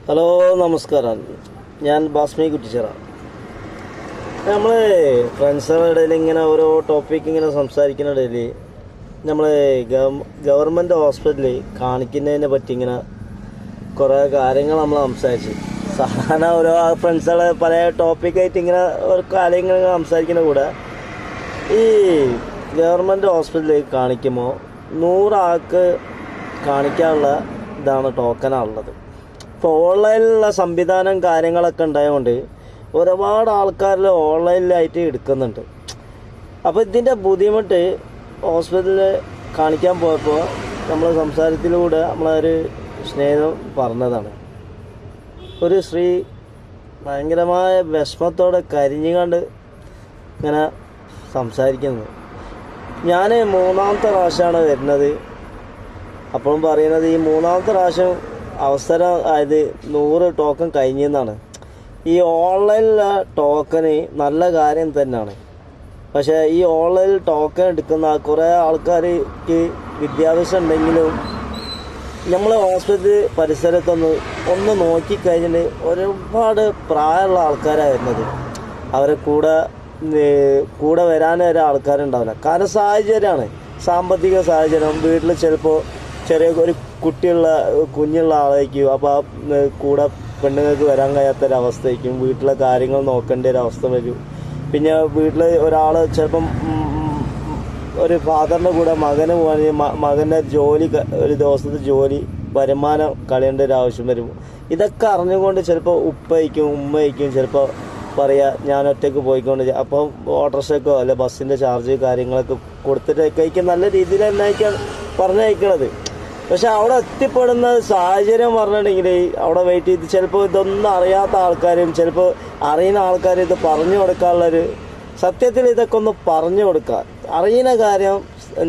Hello, നമസ്കാരം. ഞാൻ ബാസ്മി കുറ്റിച്ചിറ. നമ്മൾ ഫ്രണ്ട്സുകളുടെ ഇടയിൽ ഇങ്ങനെ ഓരോ ടോപ്പിക്ക് ഇങ്ങനെ സംസാരിക്കുന്ന ഇടയിൽ നമ്മൾ ഗവൺമെൻറ് ഹോസ്പിറ്റലിൽ കാണിക്കുന്നതിനെ പറ്റി ഇങ്ങനെ കുറേ കാര്യങ്ങൾ നമ്മൾ സംസാരിച്ചു. സാധാരണ ഓരോ ഫ്രണ്ട്സുകൾ പല ടോപ്പിക്കായിട്ട് ഇങ്ങനെ ഒരു കാര്യങ്ങൾ സംസാരിക്കുന്ന കൂടെ ഈ ഗവൺമെൻറ് ഹോസ്പിറ്റലിൽ കാണിക്കുമ്പോൾ 100 ആൾക്ക് കാണിക്കാനുള്ള ഇതാണ് ടോക്കനാണുള്ളത്. ഇപ്പോൾ ഓൺലൈനിലുള്ള സംവിധാനം കാര്യങ്ങളൊക്കെ ഉണ്ടായതുകൊണ്ട് ഒരുപാട് ആൾക്കാരിൽ ഓൺലൈനിലായിട്ട് എടുക്കുന്നുണ്ട്. അപ്പോൾ ഇതിൻ്റെ ബുദ്ധിമുട്ട് ഹോസ്പിറ്റലിൽ കാണിക്കാൻ പോയപ്പോൾ നമ്മൾ സംസാരത്തിലൂടെ നമ്മളൊരു സ്നേഹം പറഞ്ഞതാണ്. ഒരു സ്ത്രീ ഭയങ്കരമായ വിഷമത്തോടെ കരിഞ്ഞുകൊണ്ട് ഇങ്ങനെ സംസാരിക്കുന്നത്. ഞാൻ 3ാമത്തെ പ്രാവശ്യമാണ് വരുന്നത്. അപ്പോഴും പറയുന്നത് ഈ 3ാമത്തെ പ്രാവശ്യം അവസരം ആയത് 100 ടോക്കൺ കഴിഞ്ഞെന്നാണ്. ഈ ഓൺലൈനിലെ ടോക്കന് നല്ല കാര്യം തന്നെയാണ്. പക്ഷേ ഈ ഓൺലൈനിൽ ടോക്കൺ എടുക്കുന്ന കുറേ ആൾക്കാർക്ക് വിദ്യാഭ്യാസം ഉണ്ടെങ്കിലും നമ്മൾ ഹോസ്പിറ്റൽ പരിസരത്തൊന്ന് നോക്കിക്കഴിഞ്ഞാൽ ഒരുപാട് പ്രായമുള്ള ആൾക്കാരാണ് വരുന്നത്. അവരെ കൂടെ വരാനും ഒരാൾക്കാരുണ്ടാവില്ല. കാരണം സാഹചര്യമാണ്, സാമ്പത്തിക സാഹചര്യം. വീട്ടിൽ ചിലപ്പോൾ ചെറിയ ഒരു കുഞ്ഞുള്ള ആളായിരിക്കും. അപ്പോൾ ആ കൂടെ പെണ്ണുങ്ങൾക്ക് വരാൻ കഴിയാത്തൊരവസ്ഥയായിരിക്കും. വീട്ടിലെ കാര്യങ്ങൾ നോക്കേണ്ട ഒരവസ്ഥ വരും. പിന്നെ വീട്ടിൽ ഒരാൾ ചിലപ്പം ഒരു ഫാദറിൻ്റെ കൂടെ മകന് പോകാൻ മകൻ്റെ ജോലി, ഒരു ദിവസത്തെ ജോലി വരുമാനം കളയേണ്ട ഒരു ആവശ്യം വരും. ഇതൊക്കെ അറിഞ്ഞുകൊണ്ട് ചിലപ്പോൾ ഉമ്മയ്ക്കും ചിലപ്പോൾ പറയുക ഞാൻ ഒറ്റയ്ക്ക് പോയിക്കൊണ്ട്, അപ്പം ഓട്ടോറിക്ഷയ്ക്കോ അല്ലെ ബസ്സിൻ്റെ ചാർജ് കാര്യങ്ങളൊക്കെ കൊടുത്തിട്ടൊക്കെ നല്ല രീതിയിൽ തന്നെയായിരിക്കും പറഞ്ഞയക്കണത്. പക്ഷെ അവിടെ എത്തിപ്പെടുന്ന സാഹചര്യം പറഞ്ഞിട്ടുണ്ടെങ്കിൽ അവിടെ വെയിറ്റ് ചെയ്ത് ചിലപ്പോൾ ഇതൊന്നും അറിയാത്ത ആൾക്കാരും ചിലപ്പോൾ അറിയുന്ന ആൾക്കാരും ഇത് പറഞ്ഞു കൊടുക്കാനുള്ളൊരു, സത്യത്തിൽ ഇതൊക്കെ ഒന്ന് പറഞ്ഞു കൊടുക്കുക. അറിയുന്ന കാര്യം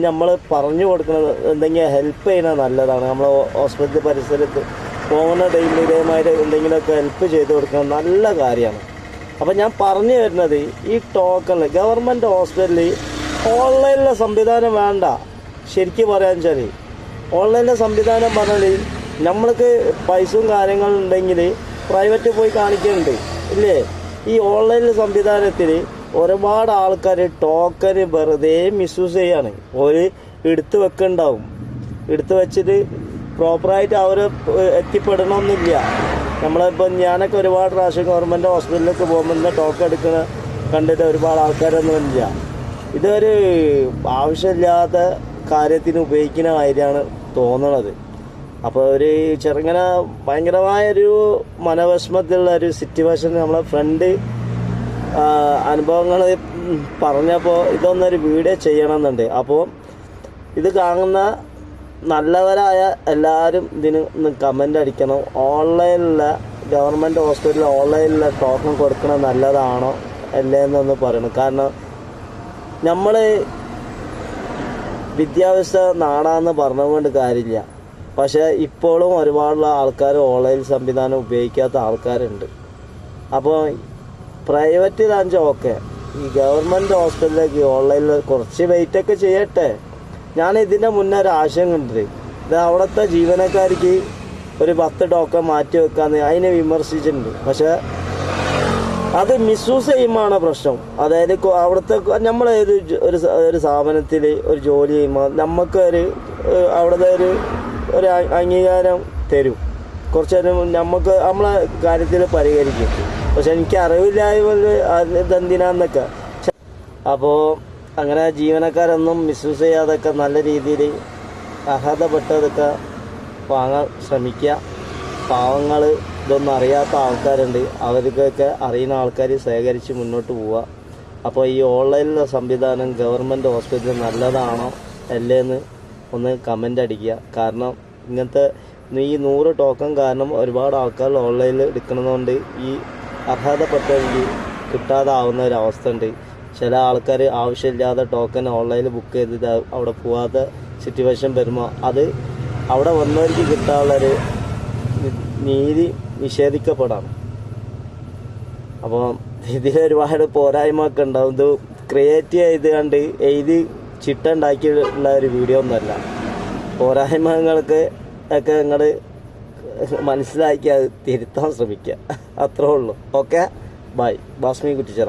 നമ്മൾ പറഞ്ഞു കൊടുക്കുന്നത് എന്തെങ്കിലും ഹെൽപ്പ് ചെയ്യുന്നത് നല്ലതാണ്. നമ്മൾ ഹോസ്പിറ്റൽ പരിസരത്ത് പോകുന്ന ടൈമിൽ ഇതേമാതിരി എന്തെങ്കിലുമൊക്കെ ഹെൽപ്പ് ചെയ്ത് കൊടുക്കുന്നത് നല്ല കാര്യമാണ്. അപ്പം ഞാൻ പറഞ്ഞു വരുന്നത് ഈ ടോക്കണിൽ ഗവൺമെൻറ് ഹോസ്പിറ്റലിൽ ഓൺലൈനിലെ സംവിധാനം വേണ്ട. ശരിക്കും പറയാൻ വെച്ചാൽ ഓൺലൈനിലെ സംവിധാനം പറഞ്ഞാൽ നമ്മൾക്ക് പൈസയും കാര്യങ്ങളുണ്ടെങ്കിൽ പ്രൈവറ്റ് പോയി കാണിക്കുന്നുണ്ട് ഇല്ലേ. ഈ ഓൺലൈനിലെ സംവിധാനത്തിൽ ഒരുപാട് ആൾക്കാർ ടോക്കന് വെറുതെ മിസ്യൂസ് ചെയ്യാണ്. ഒരു എടുത്തു വെക്കുന്നുണ്ടാവും, എടുത്തു വെച്ചിട്ട് പ്രോപ്പറായിട്ട് അവർ എത്തിപ്പെടണമെന്നില്ല. നമ്മളിപ്പോൾ ഞാനൊക്കെ ഒരുപാട് പ്രാവശ്യം ഗവൺമെൻറ് ഹോസ്പിറ്റലിലൊക്കെ പോകുമ്പോൾ ടോക്കൺ എടുക്കുന്ന കണ്ടിട്ട് ഒരുപാട് ആൾക്കാരൊന്നും ഇല്ല. ഇതൊരു ആവശ്യമില്ലാത്ത കാര്യത്തിന് ഉപയോഗിക്കുന്ന കാര്യമാണ് തോന്നണത്. അപ്പോൾ ഒരു ചെറുങ്ങനെ ഭയങ്കരമായൊരു മനവിഷമത്തിലുള്ള ഒരു സിറ്റുവേഷൻ നമ്മളെ ഫ്രണ്ട് അനുഭവങ്ങൾ പറഞ്ഞപ്പോൾ ഇതൊന്നൊരു വീഡിയോ ചെയ്യണമെന്നുണ്ട്. അപ്പോൾ ഇത് കാണുന്ന നല്ലവരായ എല്ലാവരും ഇതിന് കമൻ്റ് അടിക്കണം. ഓൺലൈനിലെ ഗവൺമെൻറ് ഹോസ്പിറ്റലിൽ ഓൺലൈനിലെ ടോക്കൺ കൊടുക്കണം നല്ലതാണോ അല്ലേന്നൊന്ന് പറയണം. കാരണം നമ്മൾ വിദ്യാഭ്യാസ നാടാന്ന് പറഞ്ഞുകൊണ്ട് കാര്യമില്ല. പക്ഷേ ഇപ്പോഴും ഒരുപാടുള്ള ആൾക്കാർ ഓൺലൈൻ സംവിധാനം ഉപയോഗിക്കാത്ത ആൾക്കാരുണ്ട്. അപ്പോൾ പ്രൈവറ്റിലാണെന്ന് ഓക്കെ, ഈ ഗവൺമെൻറ് ഹോസ്പിറ്റലിലേക്ക് ഓൺലൈനിൽ കുറച്ച് വെയിറ്റൊക്കെ ചെയ്യട്ടെ. ഞാൻ ഇതിൻ്റെ മുന്നേ ഒരു ആശയം കണ്ടിട്ട് ഇത് അവിടുത്തെ ജീവനക്കാർക്ക് ഒരു 10 ടോക്കൺ മാറ്റി വെക്കാമെന്ന് അതിനെ വിമർശിച്ചിട്ടുണ്ട്. പക്ഷേ അത് മിസ്യൂസ് ചെയ്യുമ്പോഴാണ് പ്രശ്നം. അതായത് അവിടുത്തെ നമ്മൾ ഒരു സ്ഥാപനത്തിൽ ഒരു ജോലി ചെയ്യുമ്പോൾ നമുക്ക് അവിടുത്തെ ഒരു അംഗീകാരം തരും. കുറച്ച് നേരം നമുക്ക് നമ്മളെ കാര്യത്തിൽ പരിഹരിക്കും. പക്ഷെ എനിക്ക് അറിവില്ലായ്മ ഇതെന്തിനാന്നൊക്കെ. അപ്പോൾ അങ്ങനെ ജീവനക്കാരൊന്നും മിസ്യൂസ് ചെയ്യാതൊക്കെ നല്ല രീതിയിൽ അർഹതപ്പെട്ടതൊക്കെ വാങ്ങാൻ ശ്രമിക്കുക. പാവങ്ങൾ ഇതൊന്നും അറിയാത്ത ആൾക്കാരുണ്ട്, അവർക്കൊക്കെ അറിയുന്ന ആൾക്കാർ ശേഖരിച്ച് മുന്നോട്ട് പോവുക. അപ്പോൾ ഈ ഓൺലൈനിലെ സംവിധാനം ഗവൺമെൻറ് ഹോസ്പിറ്റലിൽ നല്ലതാണോ അല്ലേന്ന് ഒന്ന് കമൻ്റ് അടിക്കുക. കാരണം ഇങ്ങനത്തെ ഈ 100 ടോക്കൺ കാരണം ഒരുപാട് ആൾക്കാർ ഓൺലൈനിൽ എടുക്കുന്നതുകൊണ്ട് ഈ അർഹതപ്പെട്ടവർക്ക് കിട്ടാതാവുന്ന ഒരവസ്ഥ ഉണ്ട്. ചില ആൾക്കാർ ആവശ്യമില്ലാതെ ടോക്കൺ ഓൺലൈനിൽ ബുക്ക് ചെയ്ത് അവിടെ പോകാത്ത സിറ്റുവേഷൻ വരുമ്പോൾ അത് അവിടെ വന്നവർക്ക് കിട്ടാനുള്ളൊരു നീതി നിഷേധിക്കപ്പെടാം. അപ്പോൾ ഇതിലൊരുപാട് പോരായ്മയൊക്കെ ഉണ്ടാവും. ഇത് ക്രിയേറ്റ് ചെയ്ത് കണ്ട് എഴുതി ചിട്ടുണ്ടാക്കിയുള്ള ഒരു വീഡിയോ ഒന്നുമല്ല. പോരായ്മകൾക്ക് ഒക്കെ നിങ്ങൾ മനസ്സിലാക്കി അത് തിരുത്താൻ ശ്രമിക്കുക. അത്രേ ഉള്ളൂ. Okay, bye. ബാസ്മി കുറ്റിച്ചിറ.